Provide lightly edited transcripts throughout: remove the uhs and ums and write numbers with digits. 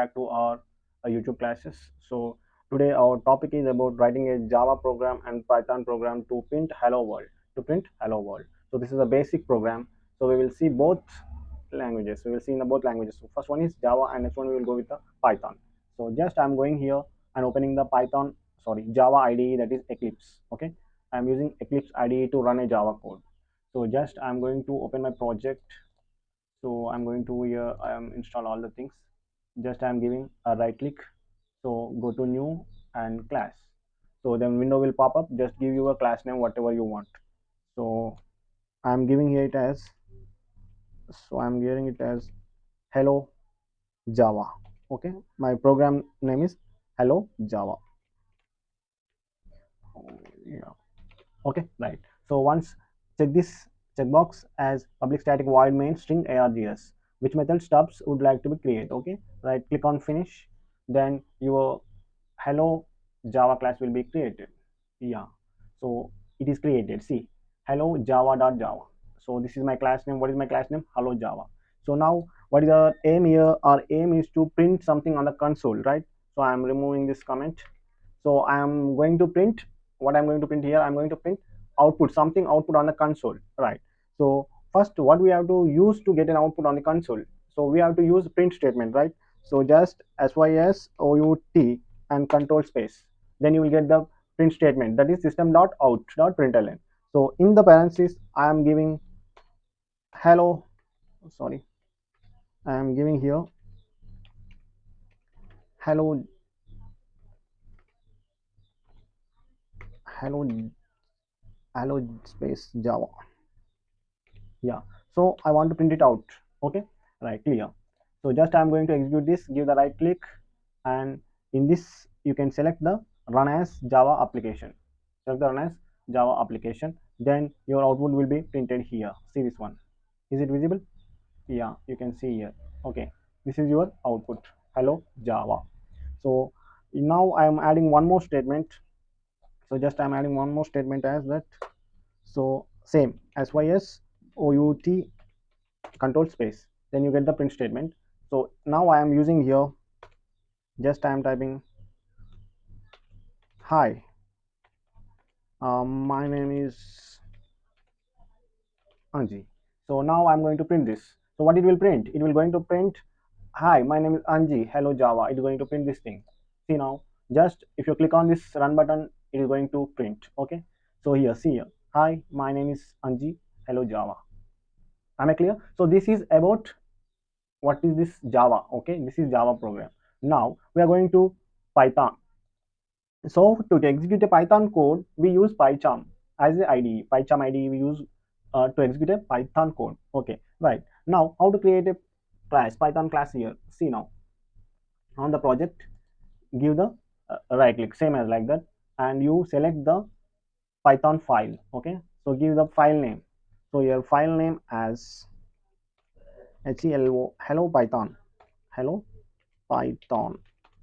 back to our YouTube classes. So today our topic is about writing a Java program and Python program to print hello world. To print hello world. So this is a basic program. So we will see both languages. We will see in the both languages. So first one is Java and next one we will go with the Python. So just I'm going here and opening the Java IDE, that is Eclipse. Okay, I'm using Eclipse IDE to run a Java code. So just I'm going to open my project. So I'm going to here I am install all the things. Just I'm giving a right click, so go to new and class. So then window will pop up. Just give you a class name whatever you want. So I'm giving here it as, I'm giving it as hello Java. Okay, my program name is hello Java. Yeah, okay, right. So once check this checkbox as public static void main string args, which method stubs would like to be created. Okay, right click on finish, then your hello Java class will be created. Yeah, so it is created. See, hello Java.java. So this is my class name. What is my class name? Hello Java. So now what is our aim here? Our aim is to print something on the console, right? So I am removing this comment. So I am going to print, what I'm going to print here, I'm going to print output, something output on the console, right? So first what we have to use to get an output on the console, so we have to use print statement, right? So just sys out and control space, then you will get the print statement, that is system.out.println. So in the parentheses I am giving hello, sorry, I am giving here hello, hello, hello space Java. Yeah, so I want to print it out. Okay, right, clear. So just I'm going to execute this, give the right click, and in this you can select the run as Java application. Select the run as Java application, then your output will be printed here. See this one, is it visible? Yeah, you can see here. Okay, this is your output, hello Java. So now I am adding one more statement. So just I'm adding one more statement as that. So same sys out control space, then you get the print statement. So now I am using here, just I am typing hi, my name is Anji. So now I'm going to print this. So what it will print, it will going to print hi, my name is Anji, hello Java. It is going to print this thing. See now, just if you click on this run button, it is going to print. Okay, so here, see here, hi, my name is Anji, hello Java. Am I clear? So this is about what is this Java. Okay, this is Java program. Now we are going to Python. So to execute a Python code, we use PyCharm as the IDE. PyCharm IDE we use to execute a Python code. Okay, right. Now how to create a class, Python class here. See now, on the project, give the right click, same as like that, and you select the Python file. Okay, so give the file name. So your file name as hello Python, hello Python.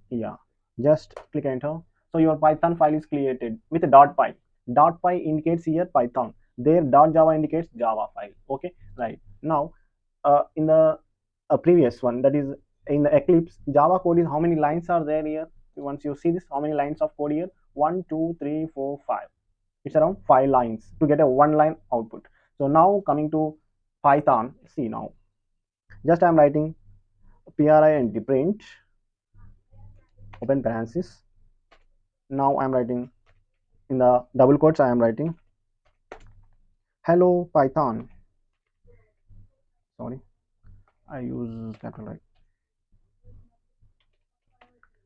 Yeah, just click enter. So your Python file is created with a .py. .py indicates here Python, there .java indicates Java file. Okay, right. Now in the previous one, that is in the Eclipse, Java code is how many lines are there here? Once you see this, how many lines of code here? 1 2 3 4 5. It's around 5 lines to get a one line output. So now coming to Python, see now, just I'm writing print print, open parenthesis. Now I'm writing in the double quotes, I am writing hello Python. Sorry, I use capital right.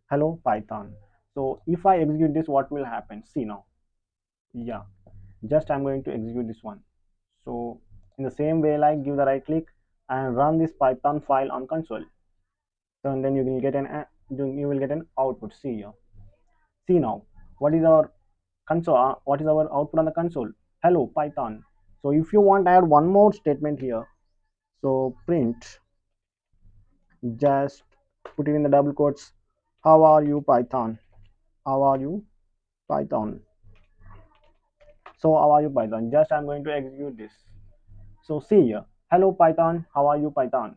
Hello Python. So if I execute this, what will happen? See now. Yeah, just I'm going to execute this one. So in the same way, like give the right click and run this Python file on console. So and then you will get an output. See here. See now, what is our console? What is our output on the console? Hello Python. So if you want to add one more statement here, so print, just put it in the double quotes, how are you Python, how are you Python. So how are you Python, just I'm going to execute this. So see here, hello Python, how are you Python.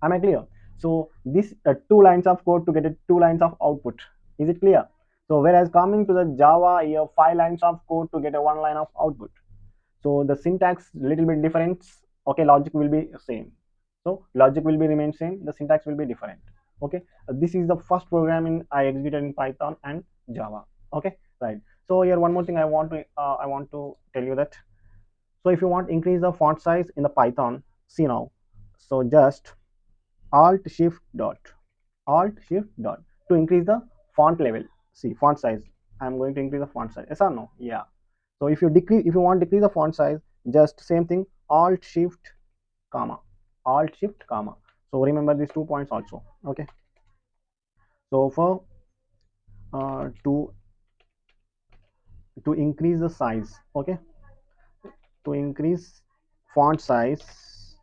Am I clear? So this two lines of code to get it two lines of output. Is it clear? So whereas coming to the Java, you have 5 lines of code to get a 1 line of output. So the syntax little bit different. Okay, logic will be same. So logic will be remain same, the syntax will be different. Okay, this is the first programming I executed in Python and Java. Okay, right. So here one more thing I want to tell you that, so if you want increase the font size in the Python, see now, so just alt shift dot to increase the font level. See font size, I'm going to increase the font size, yes or no? Yeah. So if you decrease, if you want to decrease the font size, just same thing, alt shift comma, alt shift comma. So remember these 2 points also. Okay, so for to increase the size, okay, to increase font size,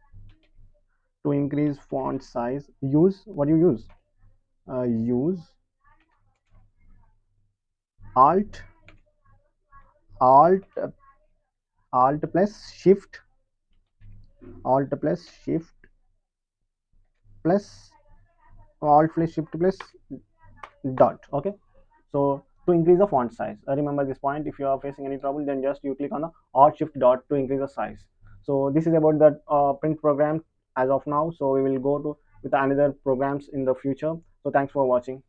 to increase font size, use what you use, use alt alt alt plus shift, alt plus shift plus alt plus shift plus dot. Okay, so to increase the font size, remember this point. If you are facing any trouble, then just you click on the alt shift dot to increase the size. So this is about the print program as of now. So we will go to with another programs in the future. So thanks for watching.